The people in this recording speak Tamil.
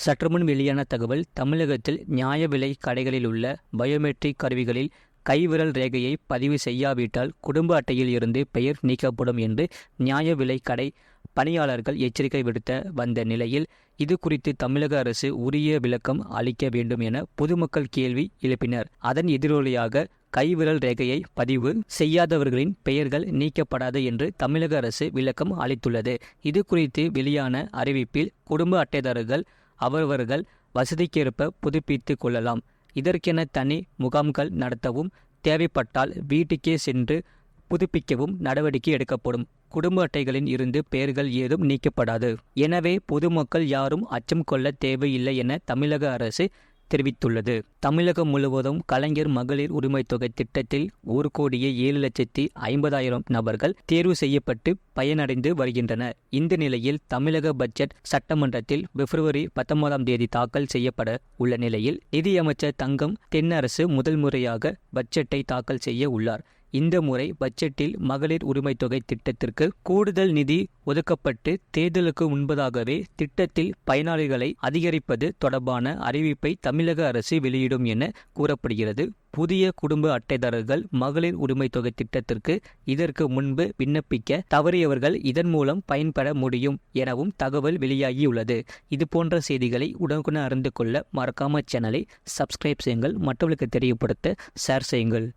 சற்றுமுன் வெளியான தகவல். தமிழகத்தில் நியாய விலை கடைகளில் உள்ள பயோமெட்ரிக் கருவிகளில் கைவிரல் ரேகையை பதிவு செய்யாவிட்டால் குடும்ப அட்டையில் இருந்து பெயர் நீக்கப்படும் என்று நியாய விலை கடை பணியாளர்கள் எச்சரிக்கை விடுத்த வந்த நிலையில் இது குறித்து தமிழக அரசு உரிய விளக்கம் அளிக்க வேண்டும் என பொதுமக்கள் கேள்வி எழுப்பினர். அதன் எதிரொலியாக கைவிரல் ரேகையை பதிவு செய்யாதவர்களின் பெயர்கள் நீக்கப்படாது என்று தமிழக அரசு விளக்கம் அளித்துள்ளது. இது குறித்து வெளியான அறிவிப்பில் குடும்ப அட்டைதாரர்கள் அவரவர்கள் வசதிக்கேற்ப புதுப்பித்து கொள்ளலாம். இதற்கென தனி முகாம்கள் நடத்தவும் தேவைப்பட்டால் வீட்டுக்கே சென்று புதுப்பிக்கவும் நடவடிக்கை எடுக்கப்படும். குடும்ப அட்டைகளில் இருந்து பெயர்கள் ஏதும் நீக்கப்படாது. எனவே பொதுமக்கள் யாரும் அச்சம் கொள்ள தேவையில்லை என தமிழக அரசு தெரிவித்துள்ளது. தமிழகம் முழுவதும் கலைஞர் மகளிர் உரிமை தொகை திட்டத்தில் 1,07,50,000 நபர்கள் தேர்வு செய்யப்பட்டு பயனடைந்து வருகின்றனர். இந்த நிலையில் தமிழக பட்ஜெட் சட்டமன்றத்தில் பிப்ரவரி 19 தாக்கல் செய்யப்பட உள்ள நிலையில் நிதியமைச்சர் தங்கம் தென்னரசு முதல் முறையாக பட்ஜெட்டை தாக்கல் செய்ய உள்ளார். இந்த முறை பட்ஜெட்டில் மகளிர் உரிமை தொகை திட்டத்திற்கு கூடுதல் நிதி ஒதுக்கப்பட்டு தேர்தலுக்கு முன்பதாகவே திட்டத்தில் பயனாளிகளை அதிகரிப்பது தொடர்பான அறிவிப்பை தமிழக அரசு வெளியிடும் என கூறப்படுகிறது. புதிய குடும்ப அட்டைதாரர்கள் மகளிர் உரிமை தொகை திட்டத்திற்கு இதற்கு முன்பு விண்ணப்பிக்க தவறியவர்கள் இதன் மூலம் பயன்பெற முடியும் எனவும் தகவல் வெளியாகியுள்ளது. இது போன்ற செய்திகளை உடனுக்குடன் அறிந்து கொள்ள மறக்காம சேனலை சப்ஸ்கிரைப் செய்யுங்கள். மற்றவர்களுக்கு தெரியப்படுத்த ஷேர் செய்யுங்கள்.